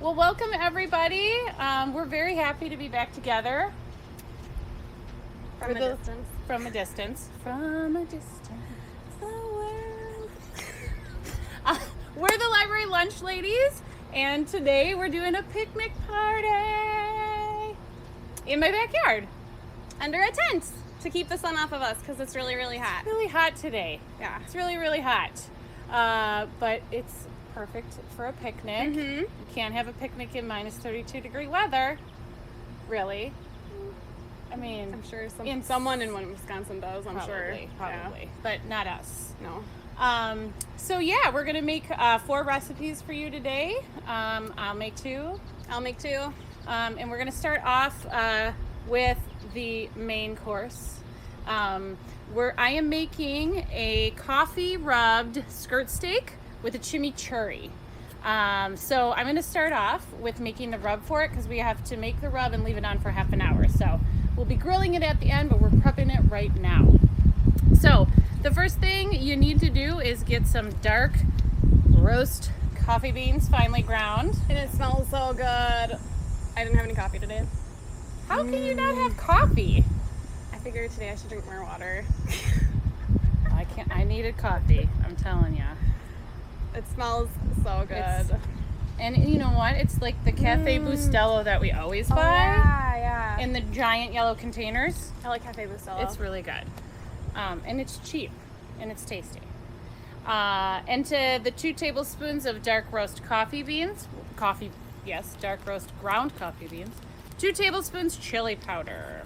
Well, welcome everybody. We're very happy to be back together. From a distance. From a distance. From a distance. The world. We're the library lunch ladies, and today we're doing a picnic party in my backyard. Under a tent to keep the sun off of us because it's really, really hot. It's really hot today. Yeah. It's really, really hot. But it's perfect for a picnic. Mm-hmm. You can't have a picnic in minus 32 degree weather. Really? I mean, I'm sure someone in Wisconsin does, I'm sure. Probably. Yeah. But not us. No. So yeah, we're gonna make 4 recipes for you today. I'll make 2. I'll make 2. And we're gonna start off with the main course. I am making a coffee rubbed skirt steak with a chimichurri. So I'm gonna start off with making the rub for it because we have to make the rub and leave it on for half an hour. So we'll be grilling it at the end, but we're prepping it right now. So the first thing you need to do is get some dark roast coffee beans finely ground. And it smells so good. I didn't have any coffee today. How can you not have coffee? I figured today I should drink more water. I needed coffee, I'm telling you. It smells so good. And you know what? It's like the Cafe Bustelo that we always buy. Yeah. In the giant yellow containers. I like Cafe Bustelo. It's really good. And it's cheap. And it's tasty. And to the 2 tablespoons of dark roast coffee beans. Dark roast ground coffee beans. 2 tablespoons chili powder.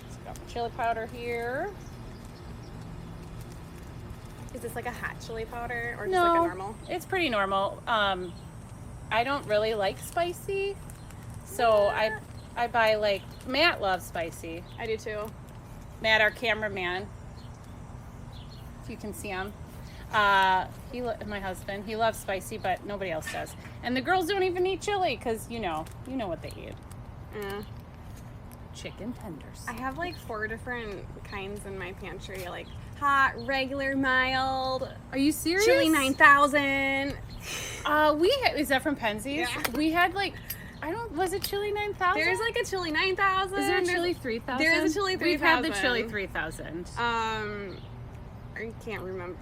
So got my chili powder here. Is this like a hot chili powder or just No, like a normal? it's pretty normal. I don't really like spicy. So I buy like, Matt loves spicy. I do too. Matt, our cameraman, if you can see him, my husband, he loves spicy, but nobody else does. And the girls don't even eat chili because you know what they eat. Yeah. Chicken tenders. I have like 4 different kinds in my pantry, like hot, regular, mild. Are you serious? Chili 9000. Is that from Penzies? Yeah. We had like, was it chili 9000? There's like a chili 9000. Is there a chili 3000? There is a chili 3000. We've had the chili 3000. I can't remember.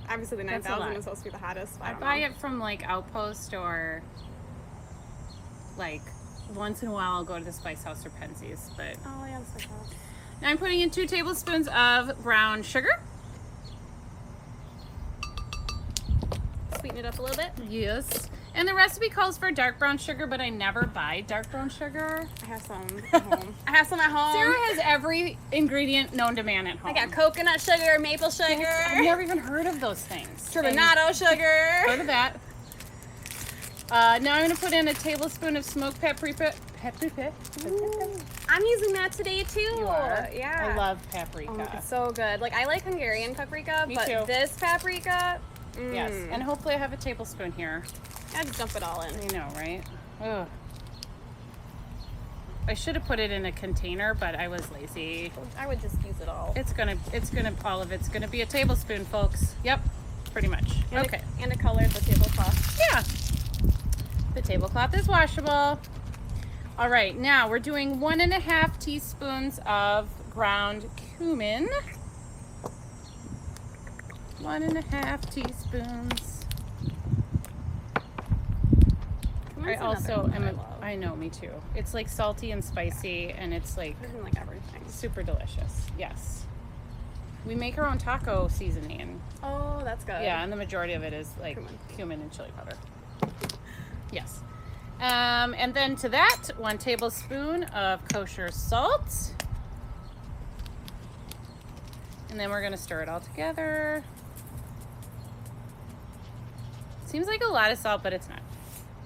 Obviously, the That's a 9000 lot. is supposed to be the hottest. I buy it from like Outpost or like once in a while I'll go to the Spice House or Penzies. But Oh, yeah, that's like that. now I'm putting in 2 tablespoons of brown sugar. Sweeten it up a little bit. Yes. And the recipe calls for dark brown sugar, but I never buy dark brown sugar. I have some at home. Sarah has every ingredient known to man at home. I got coconut sugar, maple sugar, I've never even heard of those things. turbinado sugar. Heard of that. Now I'm going to put in a tablespoon of smoked paprika. I'm using that today too. You are? Yeah. I love paprika. Oh, it's so good. Like I like Hungarian paprika, Me but too. this paprika. Yes, and hopefully I have a tablespoon here. I just dump it all in. I know, right? Ugh. I should have put it in a container, but I was lazy. I would just use it all. All of it's gonna be a tablespoon, folks. Yep, pretty much. And Okay. And a color the tablecloth. Yeah. The tablecloth is washable. All right, now we're doing 1.5 teaspoons of ground cumin. 1.5 teaspoons. I know, me too. It's like salty and spicy, and it's like I like everything. super delicious. Yes. We make our own taco seasoning. Oh, that's good. Yeah, and the majority of it is like cumin and chili powder. Yes. And then to that, 1 tablespoon of kosher salt. And then we're going to stir it all together. Seems like a lot of salt, but it's not.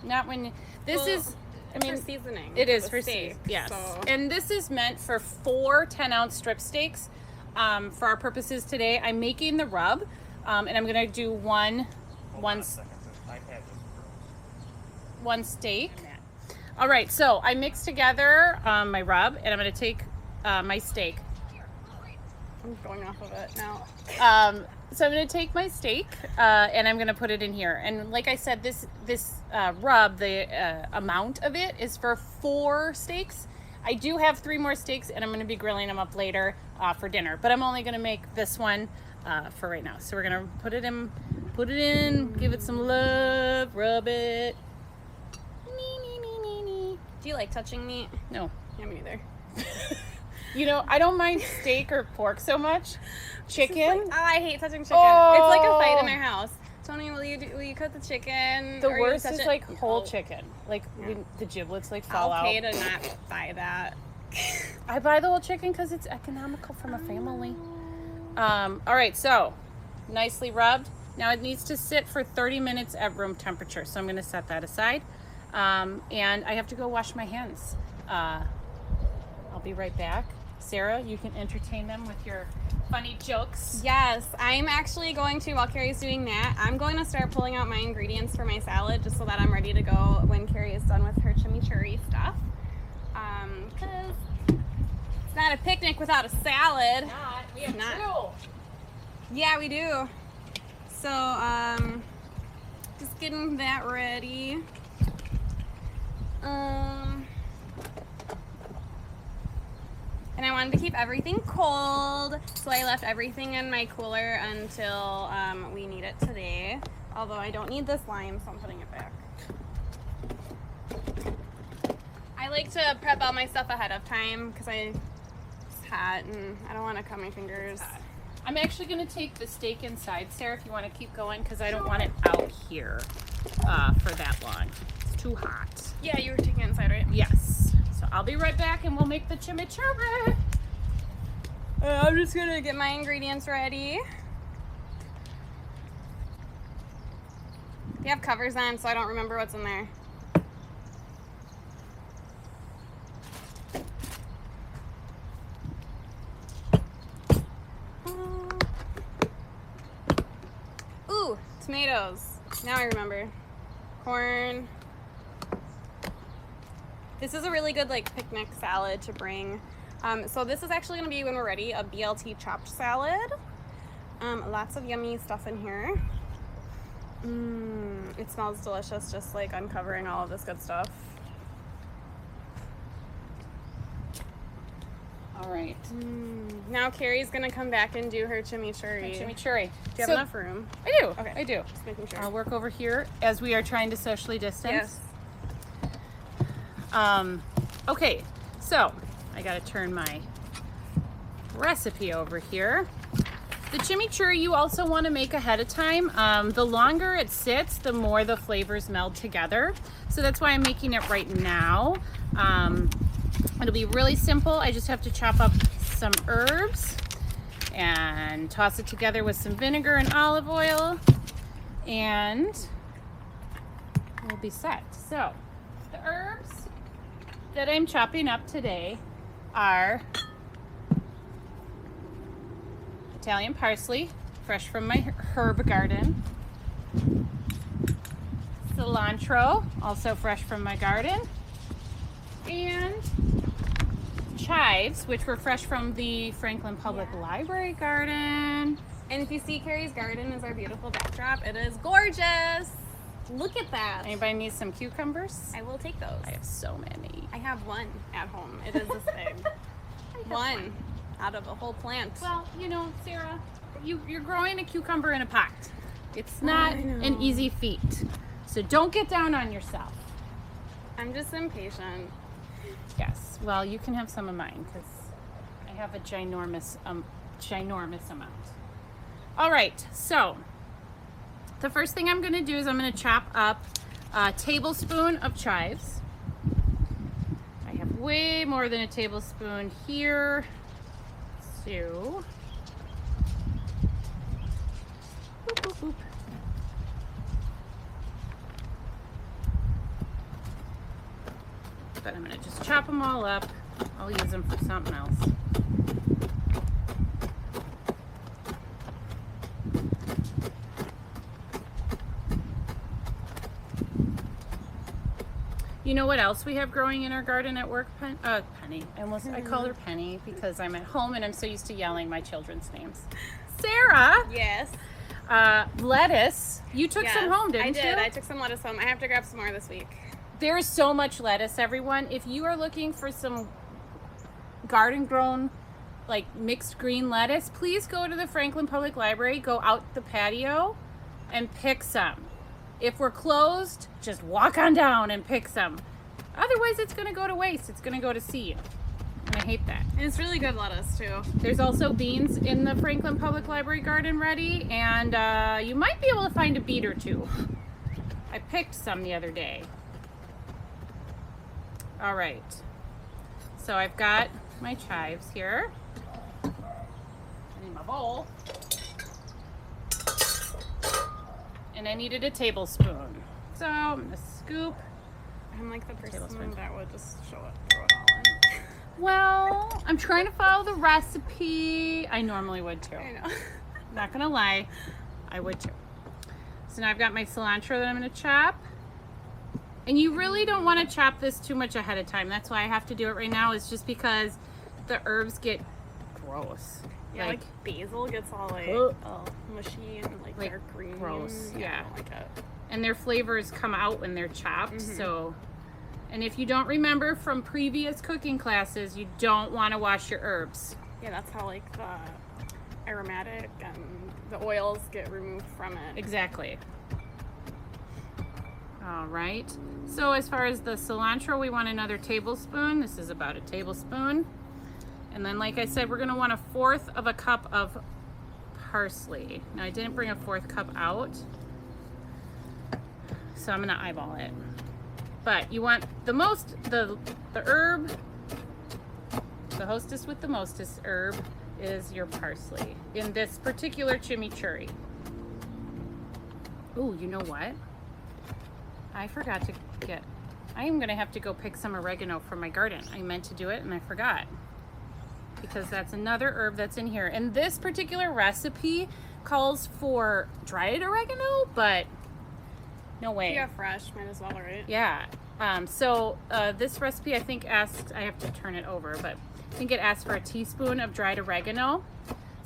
Not when For seasoning. It is the for steak. yes. So. And this is meant for 4 10-ounce strip steaks. For our purposes today, I'm making the rub, and I'm going to do one steak. All right, so I mixed together my rub, and I'm going to take my steak. I'm going off of it now. So I'm gonna take my steak and I'm gonna put it in here. And like I said, this rub, the amount of it is for 4 steaks. I do have 3 more steaks and I'm gonna be grilling them up later for dinner. But I'm only gonna make this one for right now. So we're gonna put it in, give it some love, rub it. Do you like touching meat? No. Yeah, me neither. You know, I don't mind steak or pork so much. Chicken. Like, I hate touching chicken. Oh. It's like a fight in our house. Tony, will you cut the chicken? The or you worst touch is it? like whole No. chicken. Like when the giblets like I'll fall pay out. to not buy that. I buy the whole chicken because it's economical from a family. All right, so nicely rubbed. Now it needs to sit for 30 minutes at room temperature. So I'm going to set that aside. And I have to go wash my hands. I'll be right back. Sarah, you can entertain them with your funny jokes. Yes, I'm actually going to, while Keri's doing that, I'm going to start pulling out my ingredients for my salad just so that I'm ready to go when Keri is done with her chimichurri stuff. Because it's not a picnic without a salad. We have Not. 2. Yeah, we do. So, just getting that ready. And I wanted to keep everything cold, so I left everything in my cooler until we need it today. Although I don't need this lime, so I'm putting it back. I like to prep all my stuff ahead of time because it's hot and I don't want to cut my fingers. I'm actually going to take the steak inside, Sarah, if you want to keep going, because I don't want it out here for that long. It's too hot. Yeah, you were taking it inside, right? Yes. So I'll be right back and we'll make the chimichurri. I'm just gonna get my ingredients ready. You have covers on, so I don't remember what's in there. Ooh, tomatoes. Now I remember. Corn. This is a really good like picnic salad to bring. So this is actually going to be, when we're ready, a BLT chopped salad. Lots of yummy stuff in here. It smells delicious, just like uncovering all of this good stuff. All right. Now Keri's going to come back and do her chimichurri. Chimichurri. Do you have enough room? I do. Okay. I do. Just making sure. I'll work over here as we are trying to socially distance. Yes. Okay, so I gotta turn my recipe over here. The chimichurri you also want to make ahead of time. The longer it sits, the more the flavors meld together. So that's why I'm making it right now. It'll be really simple. I just have to chop up some herbs and toss it together with some vinegar and olive oil, and we'll be set. So the herbs that I'm chopping up today are Italian parsley, fresh from my herb garden. Cilantro, also fresh from my garden. And chives, which were fresh from the Franklin Public Library garden. And if you see Keri's garden is our beautiful backdrop, it is gorgeous. Look at that. Anybody need some cucumbers? I will take those. I have so many. I have one at home. It is this big. One out of a whole plant. Well, you know, Sarah, you're growing a cucumber in a pot. It's not an easy feat. So don't get down on yourself. I'm just impatient. Yes. Well, you can have some of mine because I have a ginormous amount. All right. So the first thing I'm going to do is I'm going to chop up a tablespoon of chives. I have way more than a tablespoon here. So, boop, boop, boop. But I'm going to just chop them all up. I'll use them for something else. You know what else we have growing in our garden at work? Penny. I call her Penny because I'm at home and I'm so used to yelling my children's names. Sarah, Yes. Lettuce. You took some home, didn't you? I did. I took some lettuce home. I have to grab some more this week. There is so much lettuce, everyone. If you are looking for some garden grown, like mixed green lettuce, please go to the Franklin Public Library, go out the patio and pick some. If we're closed, just walk on down and pick some. Otherwise, it's going to go to waste. It's going to go to seed. And I hate that. And it's really good lettuce, too. There's also beans in the Franklin Public Library garden ready, and you might be able to find a beet or two. I picked some the other day. All right. So I've got my chives here. In my bowl. And I needed a tablespoon. So I'm going to scoop. I'm like the person that would just throw it all in. Well, I'm trying to follow the recipe. I normally would too. I know. Not gonna lie, I would too. So now I've got my cilantro that I'm gonna chop. And you really don't want to chop this too much ahead of time. That's why I have to do it right now, is just because the herbs get gross. Yeah, like basil gets all like mushy and like dark green. Gross. Yeah. I don't like it. And their flavors come out when they're chopped. So, and if you don't remember from previous cooking classes, you don't want to wash your herbs. Yeah, that's how like the aromatic and the oils get removed from it. Exactly. All right. So as far as the cilantro, we want another tablespoon. This is about a tablespoon. And then, like I said, we're going to want 1/4 of a cup of parsley. Now, I didn't bring a 1/4 cup out, so I'm going to eyeball it. But you want the herb, the hostess with the mostest herb is your parsley in this particular chimichurri. Oh, you know what? I forgot to get, I am going to have to go pick some oregano from my garden. I meant to do it and I forgot. Because that's another herb that's in here. And this particular recipe calls for dried oregano, but no way. Yeah, fresh, might as well, right? Yeah. This recipe I think asked, I have to turn it over, but I think it asked for a teaspoon of dried oregano.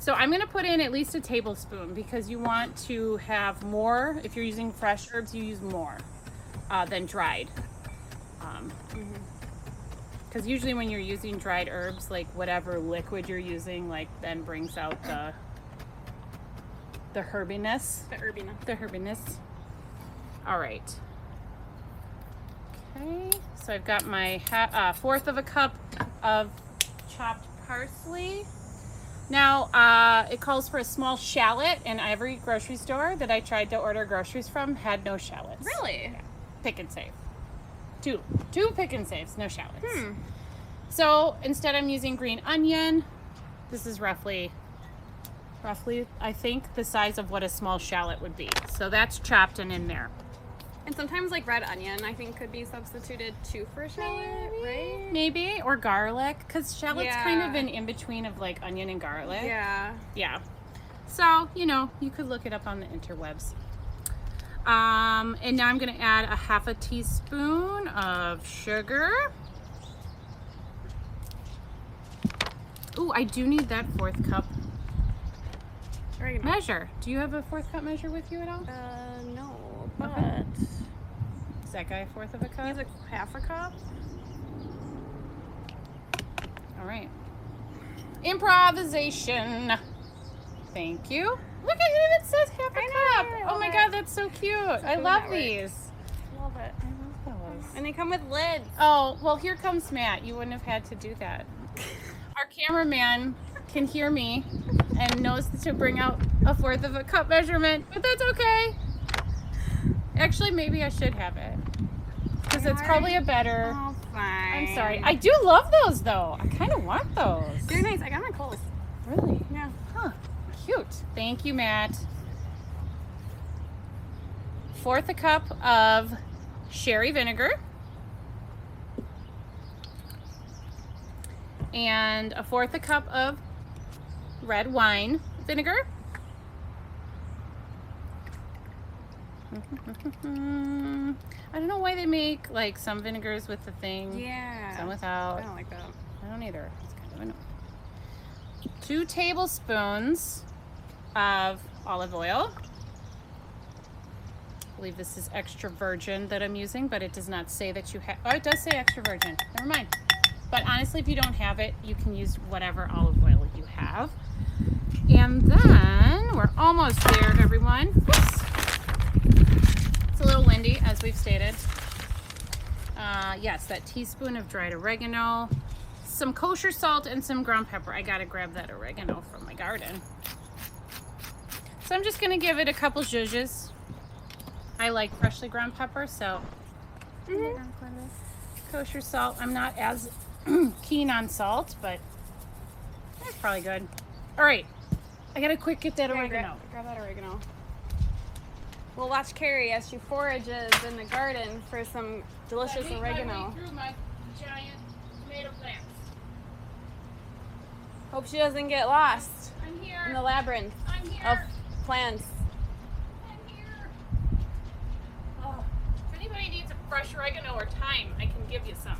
So I'm going to put in at least a tablespoon because you want to have more. If you're using fresh herbs, you use more than dried. Because usually when you're using dried herbs, like whatever liquid you're using, like then brings out the herbiness. The herbiness. All right. Okay. So I've got my 1/4 of a cup of chopped parsley. Now, it calls for a small shallot, and every grocery store that I tried to order groceries from had no shallots. Really? Yeah. Pick and save. Two pick and saves, no shallots. So instead I'm using green onion. This is roughly I think the size of what a small shallot would be. So that's chopped and in there. And sometimes like red onion I think could be substituted too for shallot, right? Maybe, or garlic, because shallot's kind of an in-between of like onion and garlic. Yeah. Yeah. So, you could look it up on the interwebs. And now I'm going to add a 1/2 teaspoon of sugar. Ooh, I do need that 1/4 cup measure. Do you have a 1/4 cup measure with you at all? No, but okay. Is that guy 1/4 of a cup? He's like 1/2 cup. All right. Improvisation. Thank you. Look at it, it says 1/2 cup. Oh my God, that's so cute. I love these. Love it. I love those. And they come with lids. Oh, well, here comes Matt. You wouldn't have had to do that. Our cameraman can hear me and knows to bring out a 1/4 of a cup measurement, but that's okay. Actually, maybe I should have it because it's probably a better. Oh, fine. I'm sorry. I do love those though. I kind of want those. They're nice. I got my clothes. Really? Yeah. Huh. Cute. Thank you, Matt. 1/4 cup of sherry vinegar. And a 1/4 cup of red wine vinegar. I don't know why they make like some vinegars with the thing, some without. I don't like that. I don't either. It's kind of annoying. 2 tablespoons of olive oil. I believe this is extra virgin that I'm using, but it does not say that you have, oh, it does say extra virgin. Never mind. But honestly, if you don't have it, you can use whatever olive oil you have. And then we're almost there, everyone. Oops. It's a little windy, as we've stated. Yes, that teaspoon of dried oregano, some kosher salt, and some ground pepper. I gotta grab that oregano from my garden. So I'm just gonna give it a couple zhuzhes. I like freshly ground pepper, so kosher salt. I'm not as keen on salt, but that's probably good. All right, I gotta quick get that oregano. Grab that oregano. We'll watch Keri as she forages in the garden for some delicious oregano. Through my giant tomato plants. Hope she doesn't get lost I'm here. in the labyrinth I'm of here. plants. I'm here. Oh, if anybody needs a fresh oregano or thyme, I can give you some.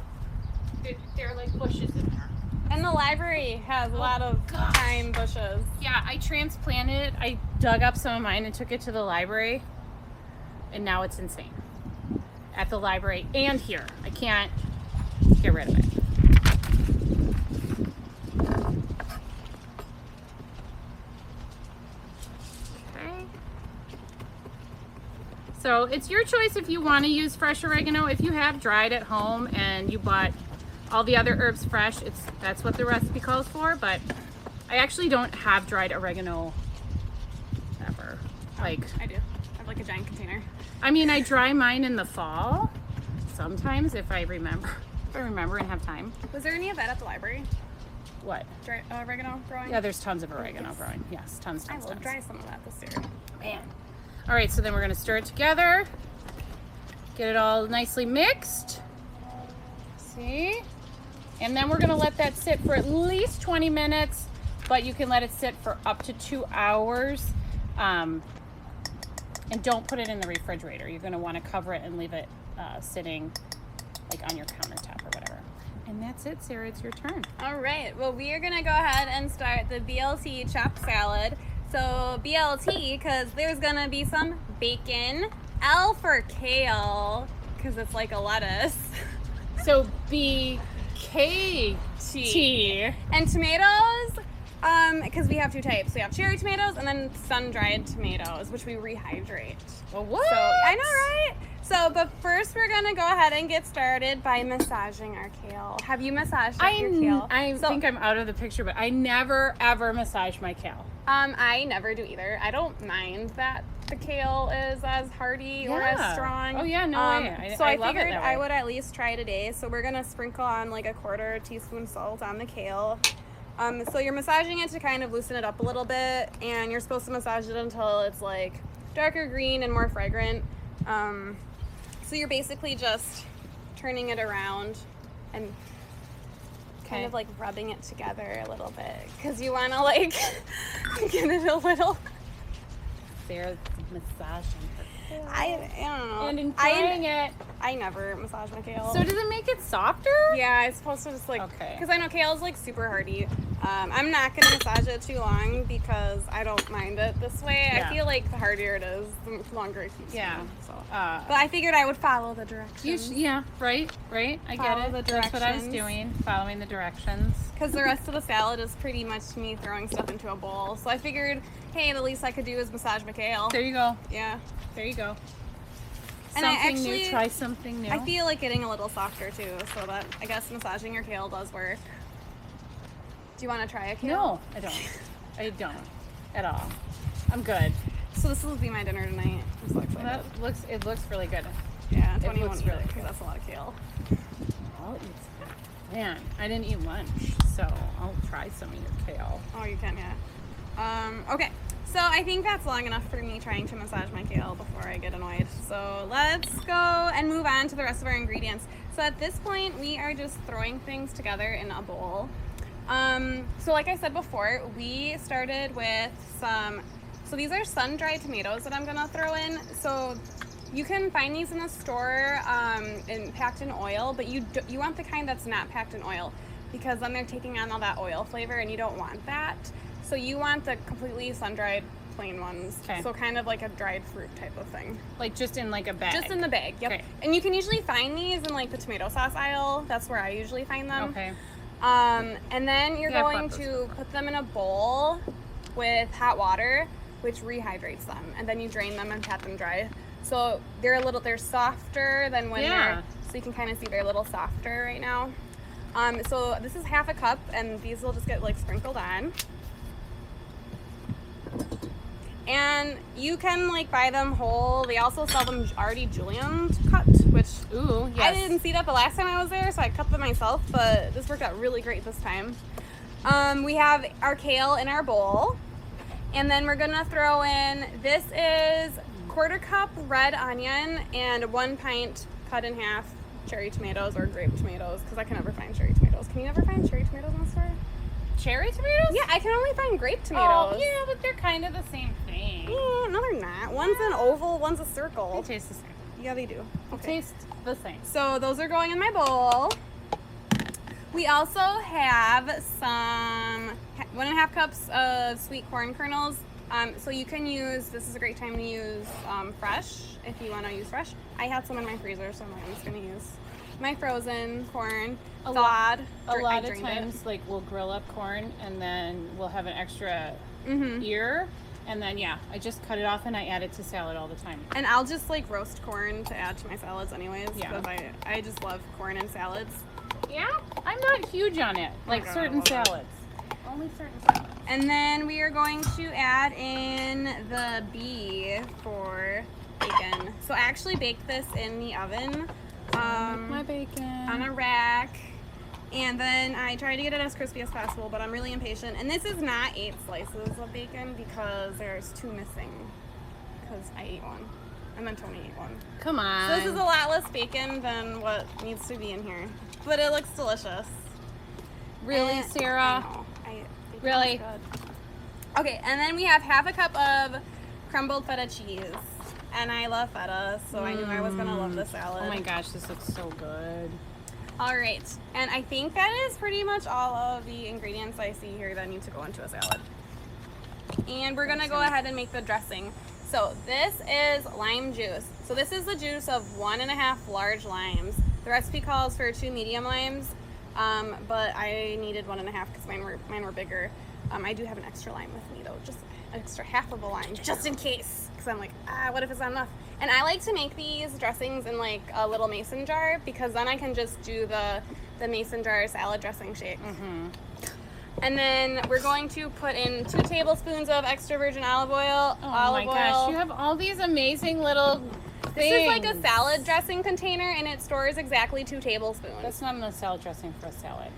They're like bushes in there. And the library has a lot of thyme bushes. Yeah, I transplanted. I dug up some of mine and took it to the library, and now it's insane. At the library and here, I can't get rid of it. Okay. So it's your choice if you want to use fresh oregano. If you have dried at home and you bought all the other herbs fresh, that's what the recipe calls for. But I actually don't have dried oregano ever. Like, I do. I have like a giant container. I mean, I dry mine in the fall sometimes if I remember and have time. Was there any of that at the library? What? Dry oregano growing? Yeah, there's tons of oregano growing. Yes, tons. I will dry some of that this year. Man. All right, so then we're gonna stir it together. Get it all nicely mixed. See? And then we're gonna let that sit for at least 20 minutes, but you can let it sit for up to 2 hours. And don't put it in the refrigerator. You're gonna wanna cover it and leave it sitting like on your countertop or whatever. And that's it, Sarah, it's your turn. All right, well, we are gonna go ahead and start the BLT chopped salad. So BLT, because there's gonna be some bacon. L for kale, because it's like a lettuce. So BKT. And tomatoes, because we have two types. We have cherry tomatoes and then sun-dried tomatoes, which we rehydrate. Well, what? So, I know, right? So, but first we're gonna go ahead and get started by massaging our kale. Have you massaged your kale? I think I'm out of the picture, but I never ever massage my kale. I never do either. I don't mind that the kale is as hardy or as strong. Oh yeah, no way. So I love figured it that way. I would at least try today. So we're gonna sprinkle on like a 1/4 teaspoon salt on the kale. So you're massaging it to kind of loosen it up a little bit, and you're supposed to massage it until it's like darker green and more fragrant. So you're basically just turning it around and kind of like rubbing it together a little bit because you want to like get it a little. Sarah's massaging her kale. I don't know. And enjoying it. I never massage my kale. So does it make it softer? Yeah, it's supposed to just like, okay. Because I know kale is like super hardy. I'm not gonna massage it too long because I don't mind it this way. Yeah. I feel like the hardier it is, the longer it keeps. Yeah. Going, so. But I figured I would follow the directions. Yeah, right. I Follow get it. the That's what I was directions. doing, following the directions. Because the rest of the salad is pretty much me throwing stuff into a bowl. So I figured, hey, the least I could do is massage my kale. There you go. Yeah. There you go. And Something new. Try something new. I feel like getting a little softer too, so that I guess massaging your kale does work. Do you want to try a kale? No, I don't. I don't at all. I'm good. So this will be my dinner tonight. I'm so excited. It looks really good. Yeah, It 21 looks eat really it, 'cause good. that's a lot of kale. I'll eat some. Man, I didn't eat lunch, so I'll try some of your kale. Oh, you can, yeah. Okay, so I think that's long enough for me trying to massage my kale before I get annoyed. So let's go and move on to the rest of our ingredients. So at this point, we are just throwing things together in a bowl. So like I said before, we started with so these are sun-dried tomatoes that I'm gonna throw in. So you can find these in the store and packed in oil, but you want the kind that's not packed in oil because then they're taking on all that oil flavor and you don't want that. So you want the completely sun-dried plain ones. Okay. So kind of like a dried fruit type of thing. Like just in like a bag? Just in the bag, yep. Okay. And you can usually find these in like the tomato sauce aisle. That's where I usually find them. Okay. And then you're Yeah, I've going bought those to before. put them in a bowl with hot water, which rehydrates them. And then you drain them and pat them dry. So they're softer than when Yeah. so you can kind of see they're a little softer right now. So this is half a cup, and these will just get like sprinkled on. And you can like buy them whole. They also sell them already julienne cut, which Ooh, yes. I didn't see that the last time I was there, so I cut them myself, but this worked out really great this time. We have our kale in our bowl, and then we're gonna throw in, this is 1/4 cup red onion and 1 pint cut in half cherry tomatoes or grape tomatoes, because I can never find cherry tomatoes. Can you ever find cherry tomatoes in the store? Cherry tomatoes? Yeah, I can only find grape tomatoes. Oh, yeah, but they're kind of the same thing. Yeah, no, they're not. One's an oval, one's a They circle. taste the same. Yeah, they do. They taste the same. So those are going in my bowl. We also have some 1.5 cups of sweet corn kernels. So you can use, this is a great time to use fresh if you want to use fresh. I had some in my freezer, so I'm just going to use my frozen corn. A Thawed. lot I of drained it. times, like, we'll grill up corn and then we'll have an extra Mhm. ear. And then, yeah, I just cut it off and I add it to salad all the time. And I'll just like roast corn to add to my salads anyways. Yeah. Because I just love corn in salads. Yeah? I'm not huge on it. Like God, I certain love it. salads. Only certain salads. And then we are going to add in the bee for bacon. So I actually baked this in the oven My bacon. on a rack. And then I tried to get it as crispy as possible, but I'm really impatient. And this is not 8 slices of bacon because there's 2 missing. Because I ate one. And then Tony ate one. Come on. So this is a lot less bacon than what needs to be in here. But it looks delicious. Really, And- Sarah? I know. Bacon Really? is good. Okay, and then we have 1/2 cup of crumbled feta cheese. And I love feta, so I knew I was gonna love this salad. Oh my gosh, this looks so good. All right, and I think that is pretty much all of the ingredients I see here that need to go into a salad. And we're gonna go ahead and make the dressing. So this is lime juice. So this is the juice of 1.5 large limes. The recipe calls for 2 medium limes, but I needed 1.5 because mine were bigger. I do have an extra lime with me though, just an extra half of a lime, just in case. Because I'm like, what if it's not enough? And I like to make these dressings in like a little mason jar because then I can just do the mason jar salad dressing shake. Mm-hmm. And then we're going to put in 2 tablespoons of extra virgin olive oil. Oh my gosh, you have all these amazing little things. This is like a salad dressing container, and it stores exactly 2 tablespoons. That's not enough salad dressing for a salad.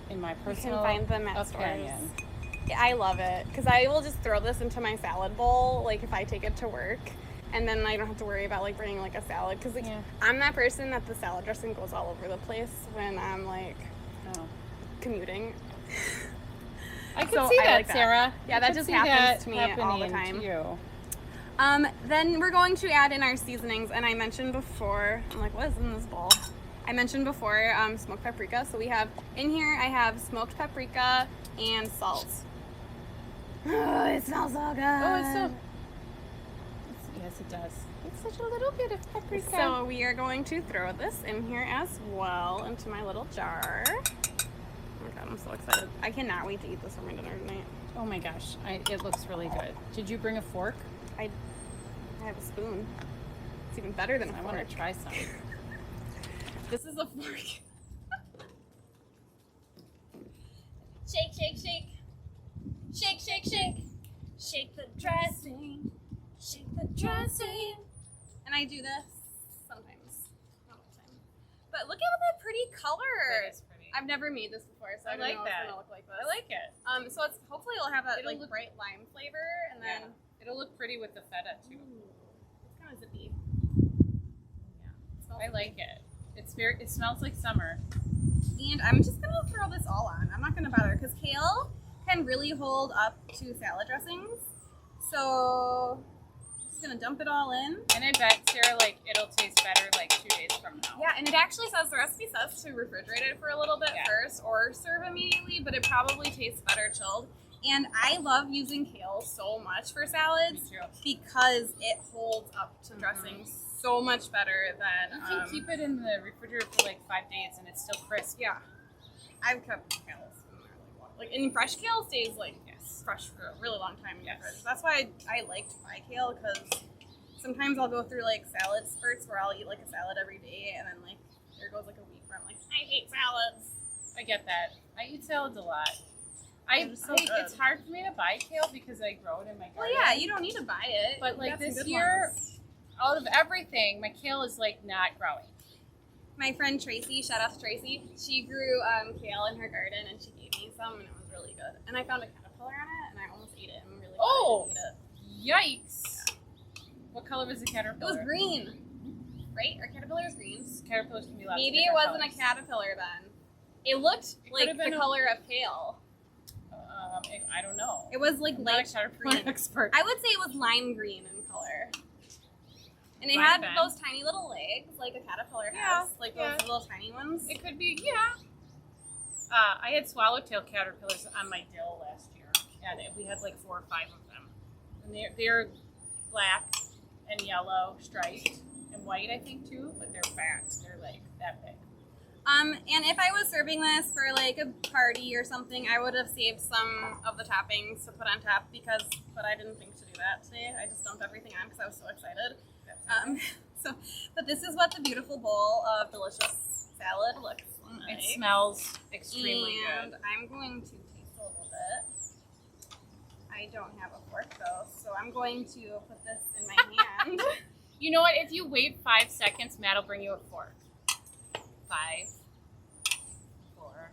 In my You personal can find them at opinion. stores. Yeah, I love it because I will just throw this into my salad bowl, like if I take it to work, and then I don't have to worry about like bringing like a salad because like, Yeah. I'm that person that the salad dressing goes all over the place when I'm like Oh. commuting. I can So see I that, like that. Sarah. Yeah, I that can just see happens that to me all the happening time. to you. Then we're going to add in our seasonings, and I mentioned before, I'm like, what is in this bowl? I mentioned before smoked paprika. So we have, in here I have smoked paprika and salt. Oh, it smells so good. Oh, it's so. Yes, it does. It's such a little bit of paprika. So we are going to throw this in here as well into my little jar. Oh my god, I'm so excited. I cannot wait to eat this for my dinner tonight. Oh my gosh, it looks really good. Did you bring a fork? I have a spoon. It's even better than a I fork. want to try some. This is a fork. Shake, shake, shake. Shake, shake, shake. Shake the dressing. Shake the dressing. And I do this sometimes. Not all the time. But look at the pretty color. That is pretty. I've never made this before, so I, I don't like know that. It's gonna look like this. I like it. So it's hopefully it'll have that It'll like look- bright lime flavor, and then Yeah. It'll look pretty with the feta too. it's kind of zippy. Yeah. Smells I like it. It smells like summer. And I'm just gonna throw this all on. I'm not gonna bother because kale can really hold up to salad dressings. So I'm just gonna dump it all in. And I bet, Sarah, like it'll taste better like 2 days from now. Yeah, and it actually says, the recipe says to refrigerate it for a little bit Yeah. first or serve immediately, but it probably tastes better chilled. And I love using kale so much for salads Me too. because it holds up to dressing so much better than. You can keep it in the refrigerator for like 5 days and it's still crisp. Yeah, I've kept kale in there like in fresh kale stays like fresh for a really long time in the fridge. That's why I like to buy kale, because sometimes I'll go through like salad spurts where I'll eat like a salad every day, and then like there goes like a week where I'm like, I hate salads. I get that. I eat salads a lot. They're so good. It's hard for me to buy kale because I grow it in my garden. Well, yeah, you don't need to buy it. But You like got some this good year, ones. out of everything, my kale is like not growing. My friend Tracy, shout out to Tracy, she grew kale in her garden and she gave me some and it was really good. And I found a caterpillar on it and I almost ate it. I'm really glad I didn't eat it. Yikes! What color was the caterpillar? It was green, right? Our caterpillar is green. Caterpillars can be lots of Maybe it different wasn't colors. a caterpillar then. It looked like could've the been color of kale. I don't know. It was like I'm not a light caterpillar green. expert. I would say it was lime green in color. And it Might had have been. those tiny little legs like a caterpillar has. Like those little tiny ones. It could be, yeah. I had swallowtail caterpillars on my dill last year, and we had like 4 or 5 of them. And they're black and yellow, striped, and white, I think too. But they're fat. They're like that big. And if I was serving this for like a party or something, I would have saved some of the toppings to put on top but I didn't think to do that today. I just dumped everything on because I was so excited. But this is what the beautiful bowl of delicious salad looks like. It smells extremely And good. I'm going to taste a little bit. I don't have a fork though, so I'm going to put this in my hand. You know what? If you wait 5 seconds, Matt will bring you a fork. 5, 4.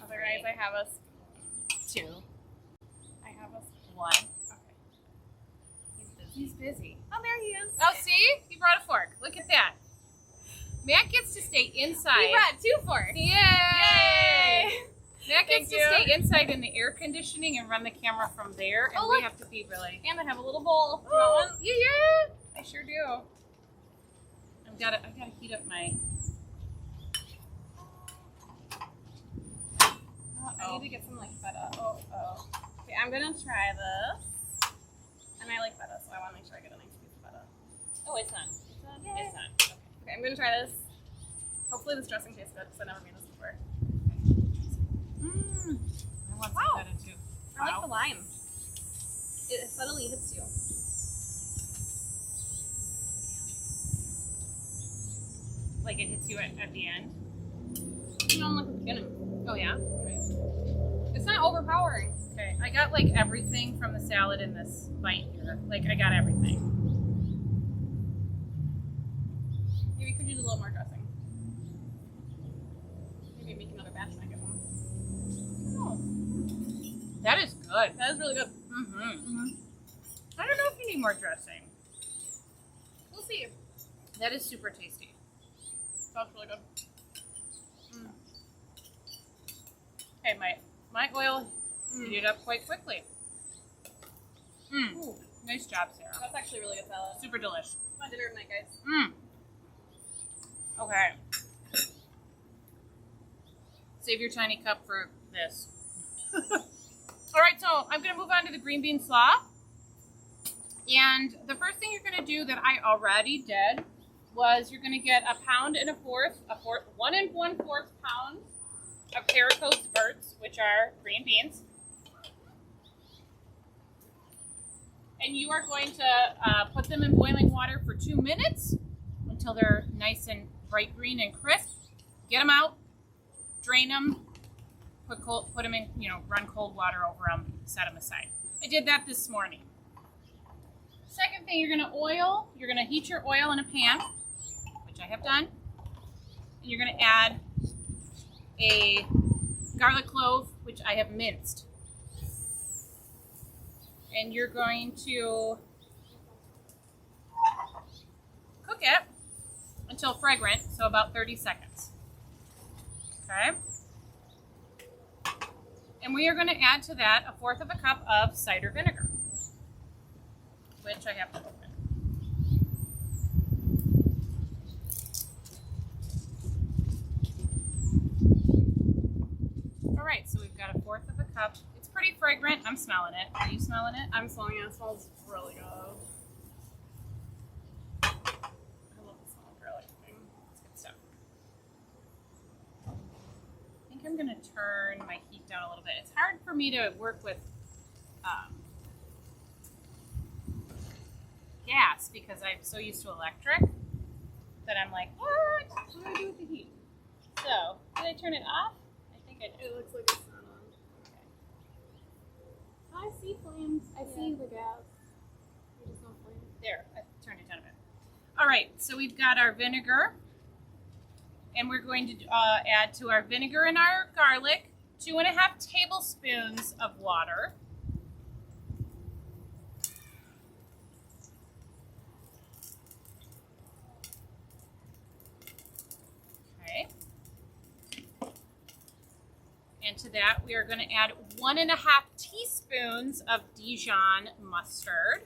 Otherwise, I have a 2, I have a 1. Okay. He's busy. Oh, there he is. Oh, see? He brought a fork. Look at that. Matt gets to stay inside. He brought 2 forks. Yay! Yay! Matt gets Thank to you. stay inside in the air conditioning and run the camera from there, and Oh, we look. have to be really. And I have a little bowl. Do you want one? Yeah, I sure do. I gotta heat up my. I need to get some like feta. Oh. Okay, I'm gonna try this. And I like feta, so I want to make sure I get a nice piece of feta. Oh, it's on. It's on. Yay. It's on. Okay, I'm gonna try this. Hopefully this dressing tastes good because I've never made this before. I want Wow. some feta too. I like the lime. It subtly hits you. Like it hits you at the end. You know, like the beginning. Oh yeah. It's not overpowering. Okay, I got like everything from the salad in this bite here. Like I got everything. Maybe you could use a little more dressing. Maybe make another batch and I get one. Oh, that is good. That is really good. Mm-hmm. I don't know if you need more dressing. We'll see. That is super tasty. That's really good. Okay, my oil heated up quite quickly. Ooh, Nice job, Sarah. that's actually really good salad. Super delish. My dinner tonight, guys. Okay. Save your tiny cup for this. All right, so I'm going to move on to the green bean slaw. And the first thing you're going to do that I already did was you're going to get 1 1/4 pound of haricot spurts, which are green beans. And you are going to put them in boiling water for 2 minutes until they're nice and bright green and crisp. Get them out, drain them, put them in, run cold water over them, set them aside. I did that this morning. Second thing, you're going to heat your oil in a pan, which I have done. And you're going to add a garlic clove, which I have minced. And you're going to cook it until fragrant, so about 30 seconds. Okay? And we are going to add to that 1/4 cup of cider vinegar, which I have to open. All right, so we've got 1/4 cup. It's pretty fragrant. I'm smelling it. Are you smelling it? I'm smelling it. It smells really good. I love the smell of garlic thing. It's good stuff. I think I'm going to turn my heat down a little bit. It's hard for me to work with gas because I'm so used to electric that I'm like, what do I do with the heat? So, did I turn it off? I think I did. It looks like it's not on. Okay. I see flames. I see the gas. You just don't flame. There, I turned it down a bit. All right, so we've got our vinegar, and we're going to add to our vinegar and our garlic 2.5 tablespoons of water. Okay. And to that, we are going to add 1.5 teaspoons of Dijon mustard.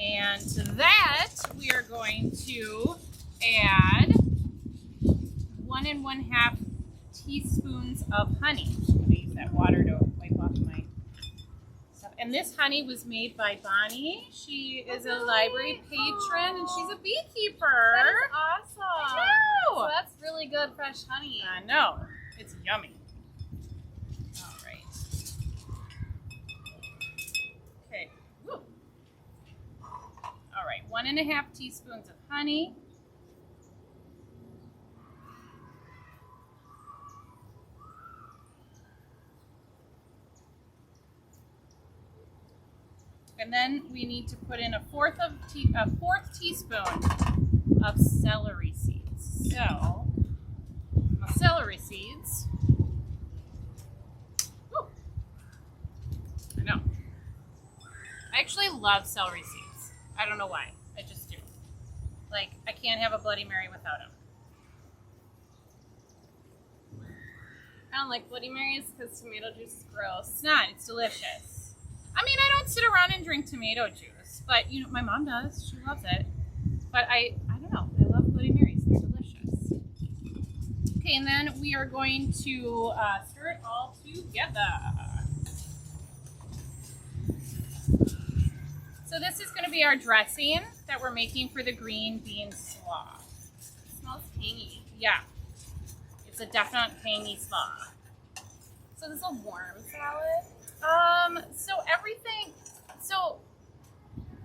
And to that, we are going to add 1.5 teaspoons of honey. I'm going to use that water to wipe off my stuff. And this honey was made by Bonnie. She is a library patron, and she's a beekeeper. That is awesome. I know. So that's really good fresh honey. I know. It's yummy. All right. Okay. Woo. All right. 1.5 teaspoons of honey. And then we need to put in a fourth teaspoon of celery seeds. So, my celery seeds. Woo. I know. I actually love celery seeds. I don't know why. I just do. Like, I can't have a Bloody Mary without them. I don't like Bloody Marys because tomato juice is gross. It's not. It's delicious. I mean, I don't sit around and drink tomato juice, but you know, my mom does. She loves it. But I don't know. I love Bloody Marys. They're delicious. Okay, and then we are going to stir it all together. So this is going to be our dressing that we're making for the green bean slaw. It smells tangy. Yeah, it's a definite tangy slaw. So this is a warm salad? So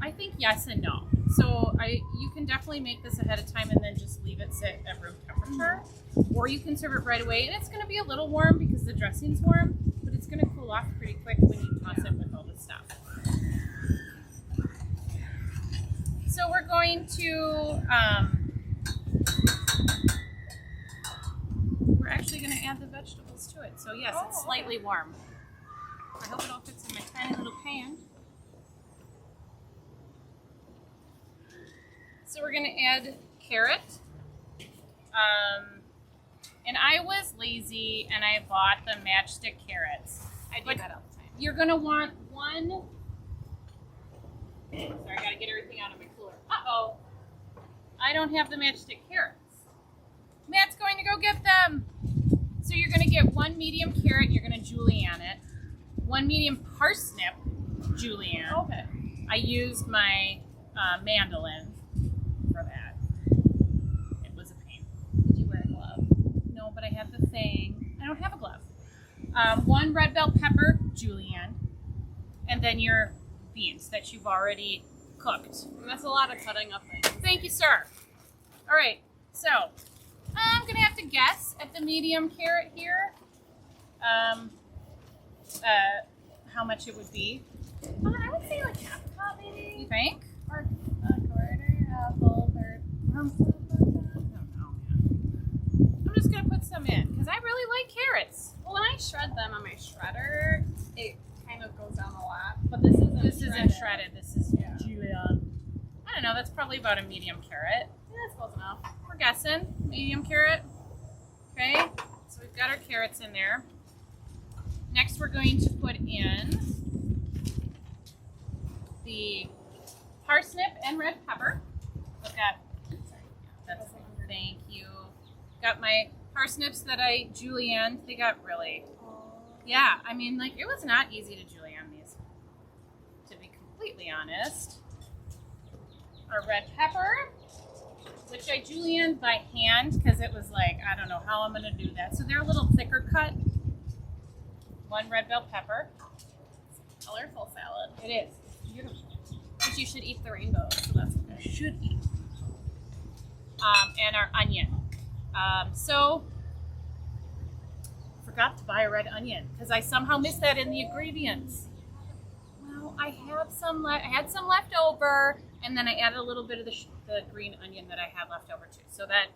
I think yes and no. So you can definitely make this ahead of time and then just leave it sit at room temperature. Or you can serve it right away, and it's going to be a little warm because the dressing's warm, but it's going to cool off pretty quick when you toss it with all the stuff. So we're going to, we're actually going to add the vegetables to it. So yes, it's slightly warm. I hope it all fits in my tiny little pan. So we're going to add carrot. And I was lazy and I bought the matchstick carrots. I do that all the time. You're going to want one. Sorry, I got to get everything out of my cooler. Uh-oh. I don't have the matchstick carrots. Matt's going to go get them. So you're going to get one medium carrot. You're going to julienne it. One medium parsnip, julienne. Okay. I used my mandolin for that. It was a pain. Did you wear a glove? No, but I have the thing. I don't have a glove. One red bell pepper, julienne, and then your beans that you've already cooked. And that's a lot of cutting up things. Thank you, sir. All right, so I'm gonna have to guess at the medium carrot here. How much it would be? I would say like half a cup maybe. You think? Or a quarter, a whole third. I don't know, man. I'm just gonna put some in because I really like carrots. Well, when I shred them on my shredder, it kind of goes down a lot. But this isn't shredded. This is julienne. I don't know. That's probably about a medium carrot. Yeah, that's close enough. We're guessing medium carrot. Okay, so we've got our carrots in there. Next, we're going to put in the parsnip and red pepper. I've got, thank you. Got my parsnips that I julienned. They got really, yeah, I mean, like, it was not easy to julienne these, to be completely honest. Our red pepper, which I julienned by hand because it was like, I don't know how I'm going to do that. So they're a little thicker cut. One red bell pepper. It's a colorful salad. It is. It's beautiful. But you should eat the rainbow, so that's okay. You should eat. And our onion. So, forgot to buy a red onion because I somehow missed that in the ingredients. Well, I had some left over, and then I added a little bit of the green onion that I had left over too. So that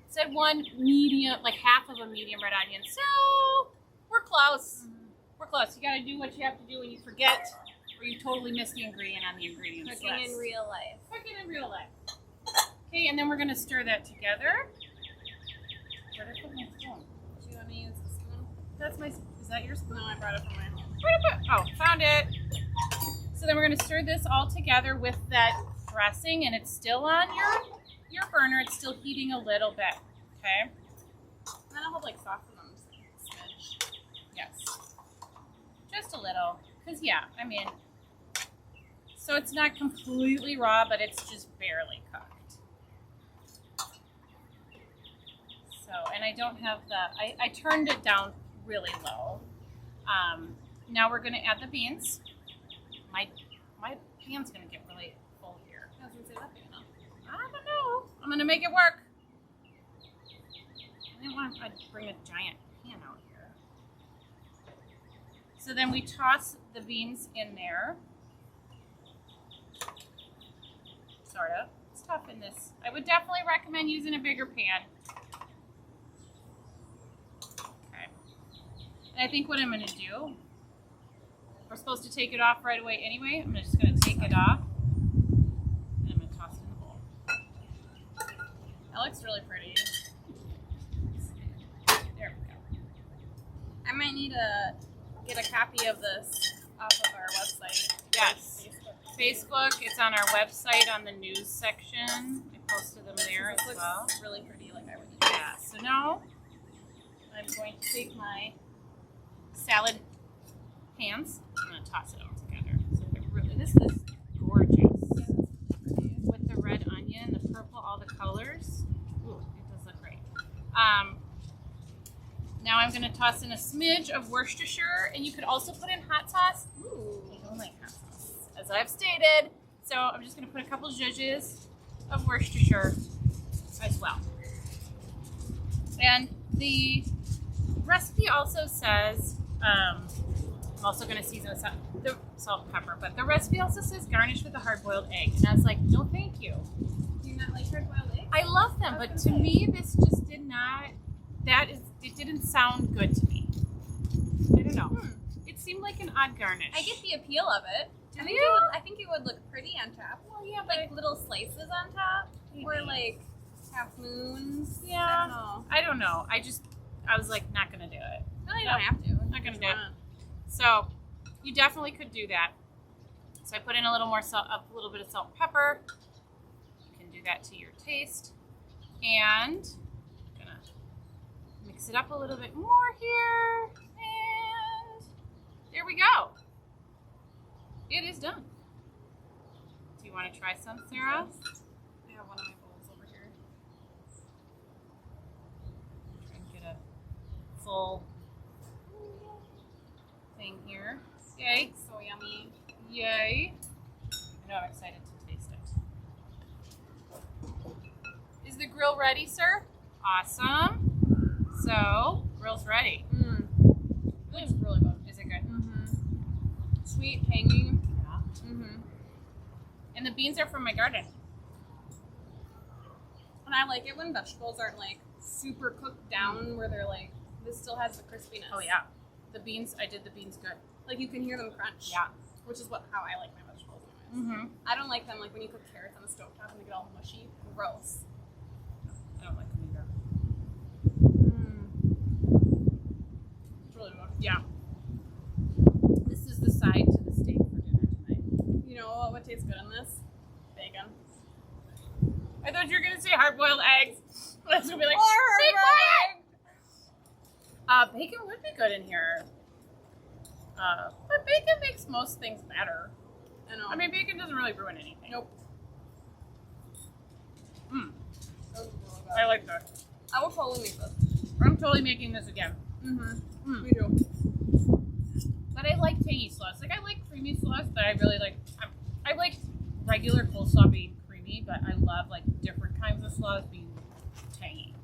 said one medium, like half of a medium red onion. So we're close. We're close. You got to do what you have to do when you forget or you totally miss the ingredient on the ingredients list. Cooking in real life. Cooking in real life. Okay, and then we're going to stir that together. Where did I put my spoon? Do you want me to use the spoon? That's my, is that your spoon? No, I brought it from my home. Where did I put, oh, found it. So then we're going to stir this all together with that dressing, and it's still on your burner. It's still heating a little bit, okay? And then I'll like soften them just a smidge. Yes. Just a little. Because, yeah, I mean, so it's not completely raw, but it's just barely cooked. So, and I don't have I turned it down really low. Now we're going to add the beans. My pan's going to get really full here. I was going to say that big enough. I don't know. I'm going to make it work. I didn't want to bring a giant pan out here. So then we toss the beans in there. Sort of. It's tough in this. I would definitely recommend using a bigger pan. Okay. And I think what I'm going to do, we're supposed to take it off right away anyway. I'm just going to take it off. And I'm going to toss it in the bowl. That looks really pretty. There we go. I might need to get a copy of this off of our website. Yes. Facebook. It's on our website on the news section. I posted them there as This well. looks really pretty, like I would use. Yeah. So now I'm going to take my salad pans. I'm going to toss it all together. So this is gorgeous. With the red onion, the purple, all the colors. Ooh, it does look great. Now I'm going to toss in a smidge of Worcestershire, and you could also put in hot sauce. Ooh, I don't like hot sauce, as I've stated. So I'm just going to put a couple zhuzhes of Worcestershire as well. And the recipe also says, I'm also going to season with the salt and pepper, but the recipe also says garnish with a hard-boiled egg. And I was like, no, thank you. Do you not like hard-boiled eggs? I love them, but to me, this just did not, it didn't sound good to me. I don't know. It seemed like an odd garnish. I get the appeal of it. I think it would look pretty on top. Well, yeah, Like little slices on top, Maybe. or like half moons. Yeah. I don't know. I don't know. I was like, not gonna do it. No, you don't have to. Not gonna do it. So you definitely could do that. So I put in a little more salt, a little bit of salt and pepper. You can do that to your taste. And I'm gonna mix it up a little bit more here. And there we go. It is done. Do you want to try some, Sarah? I have one of my bowls over here. Try and get a full thing here. Yay. So yummy. Yay. I know I'm excited to taste it. Is the grill ready, sir? Awesome. So, grill's ready. It's really good. Is it good? Sweet, tangy. Yeah. And the beans are from my garden. And I like it when vegetables aren't like super cooked down where they're like, this still has the crispiness. Oh yeah. The beans, I did the beans good. Like you can hear them crunch. Yeah. Which is how I like my vegetables anyways. I don't like them like when you cook carrots on the stovetop and they get all mushy. Gross. I don't like them either. It's really good. hard-boiled eggs. That's gonna be like, stay quiet. Bacon would be good in here. But bacon makes most things better. I know. I mean, bacon doesn't really ruin anything. Nope. I like that. I will totally make this. I'm totally making this again. Me too. But I like tangy sauce. Like, I like creamy sauce, but I really like... I like regular coleslaw being creamy, but I love, like, different kinds of slaws being tangy.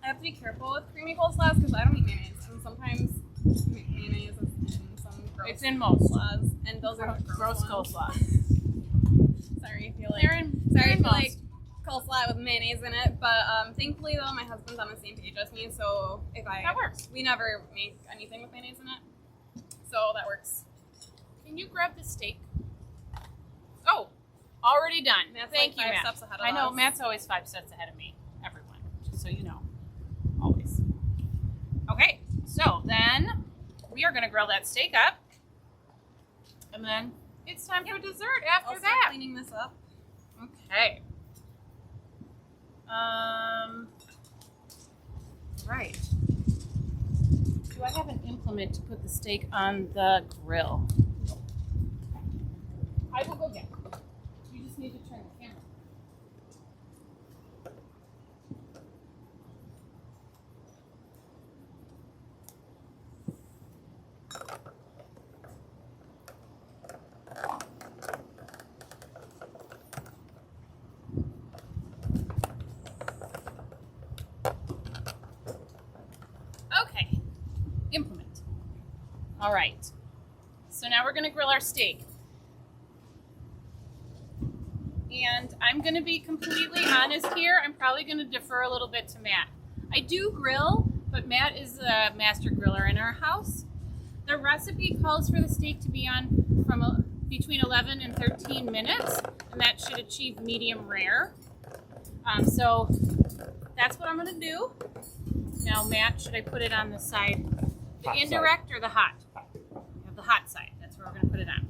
I have to be careful with creamy coleslaws because I don't eat mayonnaise, and sometimes mayonnaise is in some gross. It's in most. coleslaws, and those are Gross ones. coleslaw. Sorry if you like. They're in most. Like coleslaw with mayonnaise in it, but thankfully though my husband's on the same page as me, so That works. we never make anything with mayonnaise in it, so that works. Can you grab the steak? Oh, already done. Matt's Thank like you, 5 Matt. steps ahead of I know, us. Matt's always 5 steps ahead of me. Everyone, just so you know. Always. Okay, so then we are going to grill that steak up. And then it's time for dessert after I'll start that. cleaning this up. Okay. Right. Do I have an implement to put the steak on the grill? I will go get it. You just need to turn the camera. Okay. Implement. All right. So now we're going to grill our steak. And I'm going to be completely honest here. I'm probably going to defer a little bit to Matt. I do grill, but Matt is a master griller in our house. The recipe calls for the steak to be on from between 11 and 13 minutes, and that should achieve medium rare. So that's what I'm going to do. Now, Matt, should I put it on the side, the Hot indirect or the hot? We have the hot side. That's where we're going to put it on.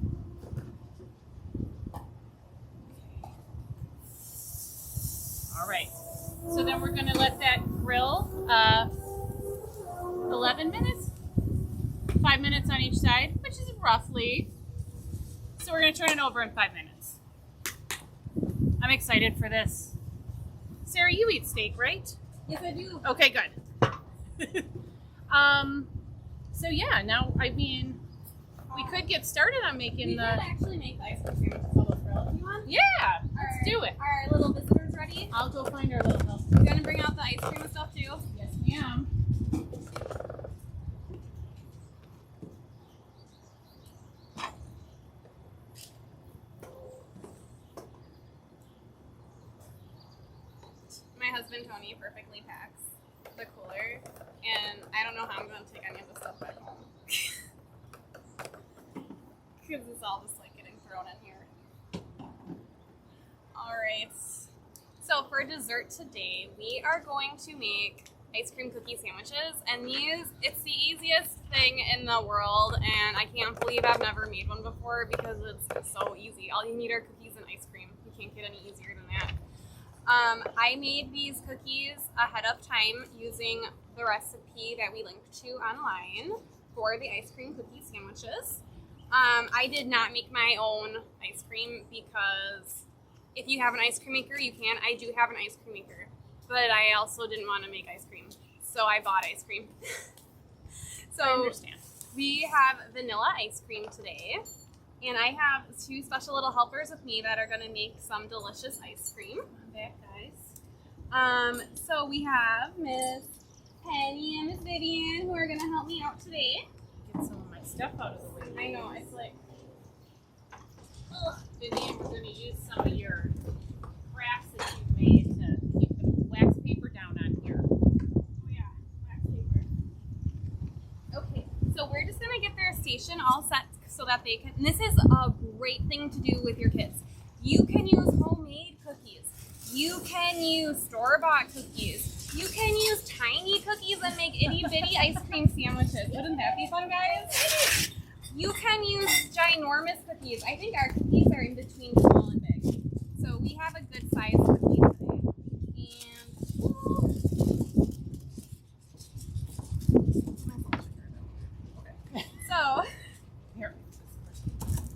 All right, so then we're going to let that grill 11 minutes, 5 minutes on each side, which is roughly. So we're going to turn it over in 5 minutes. I'm excited for this. Sarah, you eat steak, right? Yes, I do. Okay, good. So yeah, now, I mean, we could get started on making We the... could actually make the ice cream sandwiches on the grill if you want. Yeah, let's do it. Our little visitors ready? I'll go find our little help. You gonna bring out the ice cream and stuff too? Yes, ma'am. My husband Tony perfectly packs the cooler, and I don't know how I'm gonna take any of the stuff back home. Because it's all just like getting thrown in here. Alright. So for dessert today, we are going to make ice cream cookie sandwiches, and it's the easiest thing in the world, and I can't believe I've never made one before because it's so easy. All you need are cookies and ice cream. You can't get any easier than that. I made these cookies ahead of time using the recipe that we linked to online for the ice cream cookie sandwiches. I did not make my own ice cream because if you have an ice cream maker, you can. I do have an ice cream maker, but I also didn't want to make ice cream, so I bought ice cream. I So understand. we have vanilla ice cream today, and I have 2 special little helpers with me that are going to make some delicious ice cream. Back, guys. So we have Miss Penny and Miss Vivian who are going to help me out today. Get some of my stuff out of the way. I know, it's like, Vivian, we're going to use some of your crafts that you've made to keep the wax paper down on here. oh yeah, wax paper. Okay, so we're just going to get their station all set so that they can, and this is a great thing to do with your kids. You can use homemade cookies. You can use store-bought cookies. You can use tiny cookies and make itty-bitty ice cream sandwiches. Wouldn't that be fun, guys? You can use ginormous cookies. I think our cookies are in between small and big. So we have a good size cookie today. So, Here.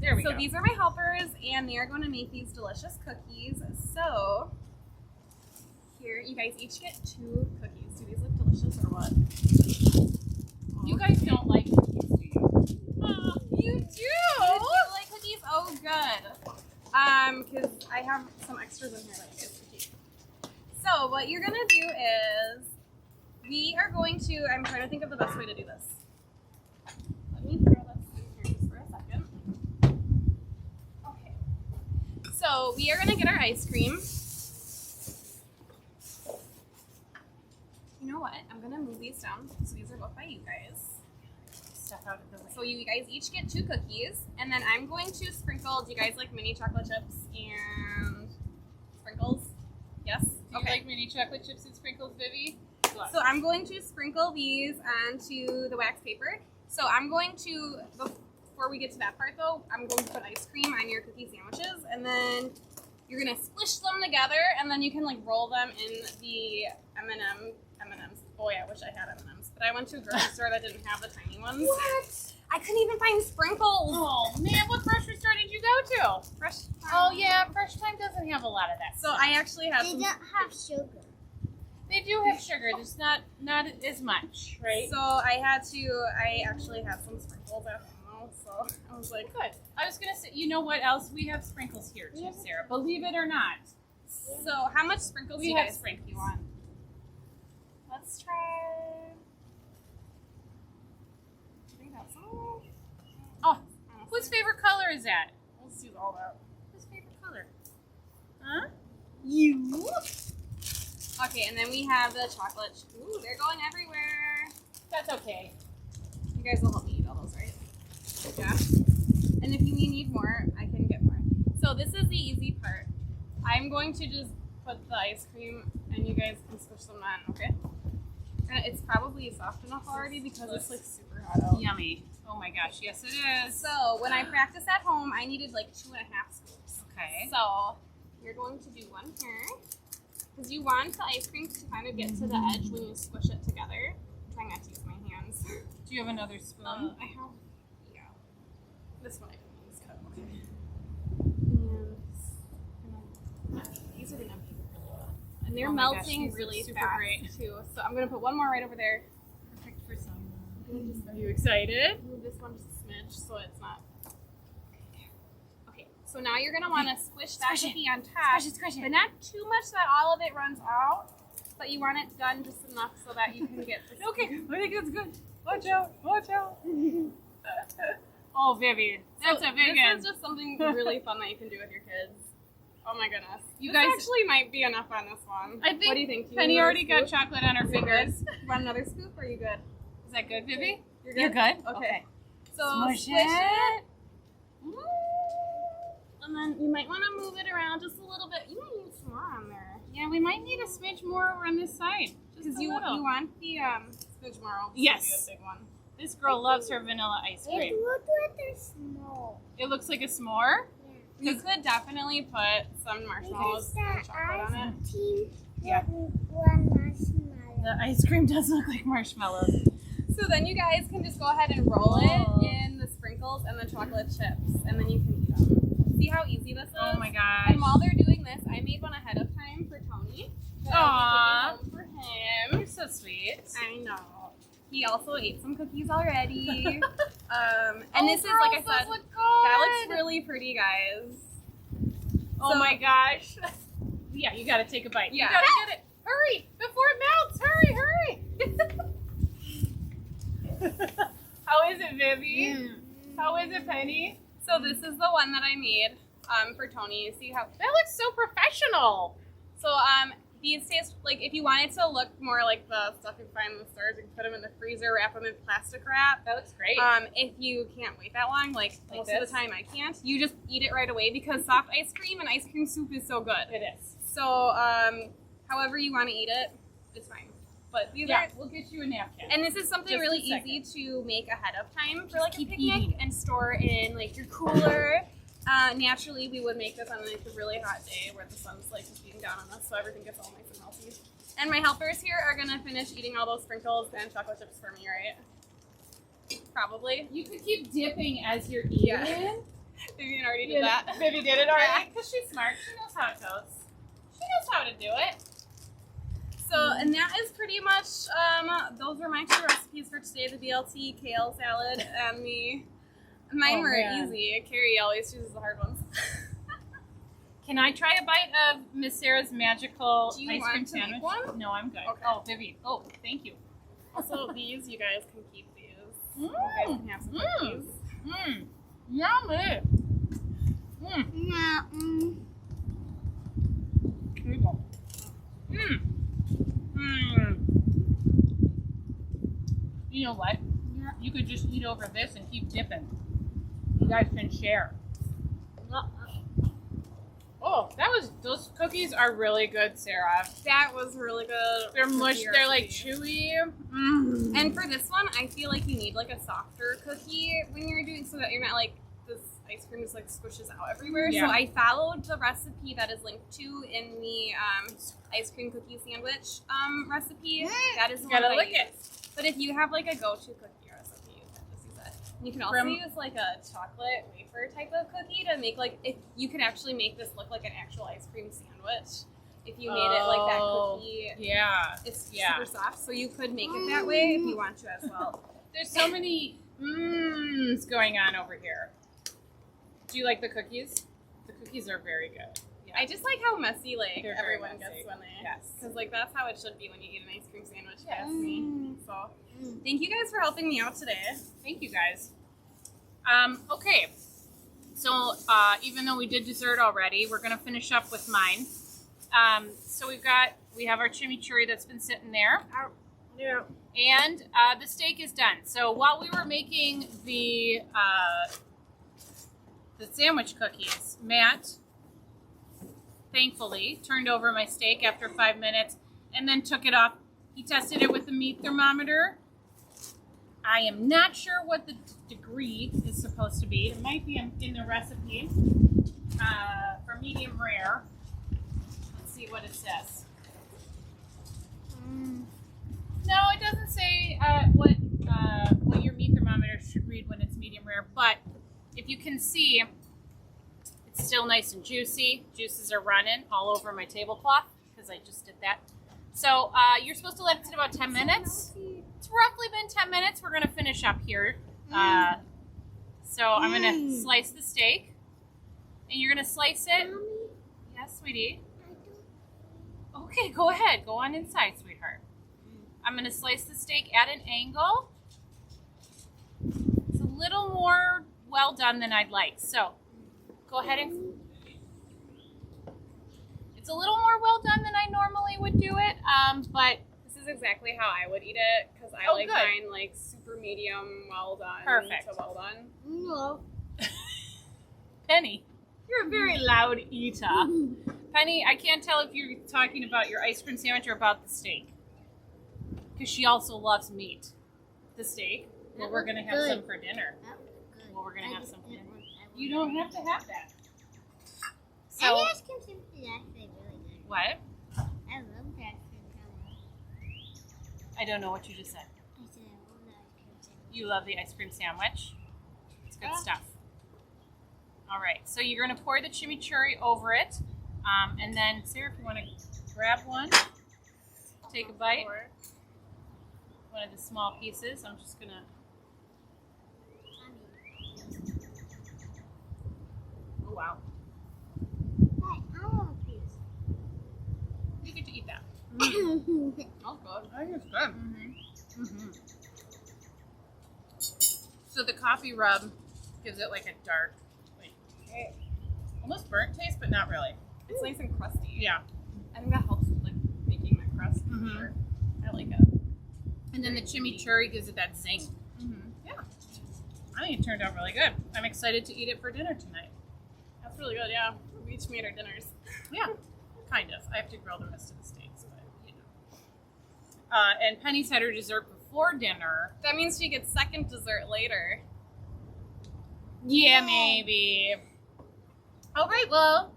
There we so go. these are my helpers, and they are going to make these delicious cookies. So, here, you guys each get 2 cookies. Do these look delicious or what? You guys don't like cookies, do you? You do like cookies? Oh, good. Because I have some extras in here that you guys can keep. So, what you're going to do is, we are going to, I'm trying to think of the best way to do this. Let me throw this in here just for a second. Okay. So, we are going to get our ice cream. You know what? I'm going to move these down. So, these are both by you guys. Stuff out of the way. So you guys each get 2 cookies, and then I'm going to sprinkle. Do you guys like mini chocolate chips and sprinkles? Yes? Do you like mini chocolate chips and sprinkles, Vivi? So I'm going to sprinkle these onto the wax paper. So I'm going to, before we get to that part though, I'm going to put ice cream on your cookie sandwiches, and then you're going to squish them together, and then you can like roll them in the M&M's. Boy, I wish I had M&M's, but I went to a grocery store that didn't have the tiny ones. What? I couldn't even find sprinkles. Oh man, what grocery store did you go to? Fresh. Oh yeah, Fresh Time doesn't have a lot of that. So I actually have They some. don't have sugar. They do have sugar, just not as much, right? So I actually had some sprinkles at home, so I was like, Good. I was gonna say, you know what else? We have sprinkles here too, Sarah. Believe it or not. so how much sprinkles We do you have guys think sprinkles. you want? Let's try. I think that's all. Oh, whose favorite color is that? Let's do all that. Whose favorite color? Huh? You. Okay, and then we have the chocolate. Ooh, they're going everywhere. That's okay. You guys will help me eat all those, right? Yeah. And if you need more, I can get more. So this is the easy part. I'm going to just put the ice cream, and you guys can squish them on, okay? And it's probably soft enough already because it's like super hot out. Yummy. Oh my gosh, yes it is. So when I practice at home, I needed like 2.5 scoops. Okay. So you're going to do one here. Because you want the ice cream to kind of get to the edge when you squish it together. I'm trying not to use my hands. Do you have another spoon? I have, yeah. This one I can use cut. Okay. And these are gonna be, and they're Oh my gosh, melting these look really super fast great. too. So I'm gonna put one more right over there. Perfect for some. I'm gonna just Are you excited? move this one just a smidge so it's not. Okay. So now you're gonna want to squish that Squish it. cookie on top, Squish it. but not too much that all of it runs out. But you want it done just enough so that you can get the Okay, I think that's good. Watch out, watch out. Oh, Vivi, that's a big This one. is just something really fun that you can do with your kids. Oh my goodness. You This guys- actually might be enough on this one. I think What do you think? Do you Penny need another already got scoop? chocolate on her Is it fingers. good? Want another scoop or are you good? Is that good, Vivi? You're You're good? Okay. So Smush squish it. and then you might want to move it around just a little bit. You might need some more on there. Yeah, we might need a smidge more over on this side. Just Because a you little. want the smidge marl. Yes. The big one. This girl loves her vanilla ice It cream. looked like a snow. It looks like a s'more. You could definitely put some marshmallows and chocolate on it. Yeah. One marshmallow. The ice cream does look like marshmallows. So then you guys can just go ahead and roll it in the sprinkles and the chocolate chips, and then you can eat them. See how easy this is? Oh my gosh. And while they're doing this, I made one ahead of time for Tony. that I'll be taking home for him. You're so sweet. I know. He also ate some cookies already. And this is, like I said, that looks really pretty, guys. Oh So- my gosh. Yeah, you gotta take a bite. Yeah. You gotta get it. Hurry! Before it melts! Hurry, hurry! How is it, Vivi? How is it, Penny? So this is the one that I made for Tony. You see how That looks so professional. So these taste like if you want it to look more like the stuff you find in the stores, you can put them in the freezer, wrap them in plastic wrap. That looks great. If you can't wait that long, like most of this? the time I can't, you just eat it right away because soft ice cream and ice cream soup is so good. It is. So however you want to eat it, it's fine. But these Yeah, are, we'll get you a napkin. and this is something Just a really second. easy to make ahead of time for like a keep picnic eating. and store in like your cooler. Naturally, we would make this on like a really hot day where the sun's like just beating down on us, so everything gets all nice and melty. And my helpers here are gonna finish eating all those sprinkles and chocolate chips for me, right? Probably. You could keep dipping as you're eating. Yeah. Vivian already did that. Vivi did it already because she's smart. She knows how it goes. She knows how to do it. So, and that is pretty much, those were my 2 recipes for today, the BLT kale salad and mine were easy. Keri always chooses the hard ones. Can I try a bite of Miss Sarah's magical Do you ice want cream to sandwich? make one? No, I'm good. Okay. Oh, Vivi. Oh, thank you. Also, these, you guys can keep these. You guys can have some cookies. Yummy. Yeah. Here you go. You know what? Yeah. You could just eat over this and keep dipping. You guys can share. Oh, those cookies are really good, Sarah. That was really good. They're cookie mush. They're like recipe. chewy. And for this one, I feel like you need like a softer cookie when you're doing, so that you're not like this ice cream just like squishes out everywhere. Yeah. So I followed the recipe that is linked to in the ice cream cookie sandwich recipe. That is the one Gotta that lick I it. use. But if you have like a go-to cookie recipe, you can just use it. You can also use like a chocolate wafer type of cookie to make like, if you can actually make this look like an actual ice cream sandwich. If you made it like that cookie, Yeah. it's Yeah. super soft, so you could make it that way if you want to as well. There's so many going on over here. Do you like the cookies? The cookies are very good. Yeah. I just like how messy like They're very everyone messy. gets when they, Yes. because like that's how it should be when you eat an ice cream sandwich. Yes. That's me. So thank you guys for helping me out today. Thank you guys. Okay. So even though we did dessert already, we're gonna finish up with mine. So we have our chimichurri that's been sitting there. Yeah. And the steak is done. So while we were making the sandwich cookies, Matt thankfully turned over my steak after 5 minutes and then took it off. He tested it with the meat thermometer. I am not sure what the degree is supposed to be. It might be in the recipe for medium rare. Let's see what it says. No, it doesn't say what your meat thermometer should read when it's medium rare, but if you can see, it's still nice and juicy. Juices are running all over my tablecloth because I just did that. So you're supposed to let it sit about 10 minutes. It's roughly been 10 minutes. We're going to finish up here. So I'm going to slice the steak, and you're going to slice it. Yes, sweetie. Okay, go ahead. Go on inside, sweetheart. I'm going to slice the steak at an angle. It's a little more well done than I'd like. So go ahead and... It's a little more well done than I normally would do it, but... This is exactly how I would eat it, because I like good. mine like super medium, well done. Perfect. To well done. No. Penny, you're a very loud eater. Penny, I can't tell if you're talking about your ice cream sandwich or about the steak. Because she also loves meat. The steak. Well, we're going to have some for dinner. That was good. Well, we're going to have some for dinner. You don't have to have that. So, So, ice cream sandwich is actually really good. what? I love the ice cream sandwich. I don't know what you just said. I said I love the ice cream sandwich. You love the ice cream sandwich. It's good stuff. All right, so you're going to pour the chimichurri over it. And then, Sarah, if you want to grab one, take a bite. One of the small pieces. I'm just going to... Oh, wow. Hey, I want a piece. You get to eat that. Smells good. I think it's good. Mm-hmm. So the coffee rub gives it like a dark, like almost burnt taste, but not really. It's nice and crusty. Yeah. I think that helps with like making my crust. For Mhm. sure. I like it. And then the chimichurri gives it that zing. Yeah. I think it turned out really good. I'm excited to eat it for dinner tonight. That's really good. Yeah, we each made our dinners. Yeah, kind of. I have to grill the rest of the steaks, but you know. And Penny's had her dessert before dinner. That means she gets second dessert later. Yeah, maybe. All right, well,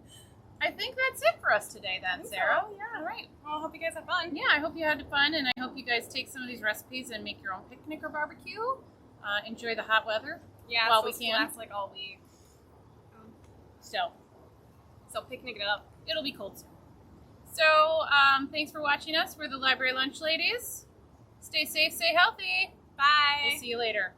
I think that's it for us today then, Sarah. So, yeah. All right. Well, I hope you guys have fun. Yeah, I hope you had fun, and I hope you guys take some of these recipes and make your own picnic or barbecue. Enjoy the hot weather Yeah, while so we it's can. last like all week. So picnic it up. It'll be cold soon. So, thanks for watching us. We're the Library Lunch Ladies. Stay safe, stay healthy. Bye. We'll see you later.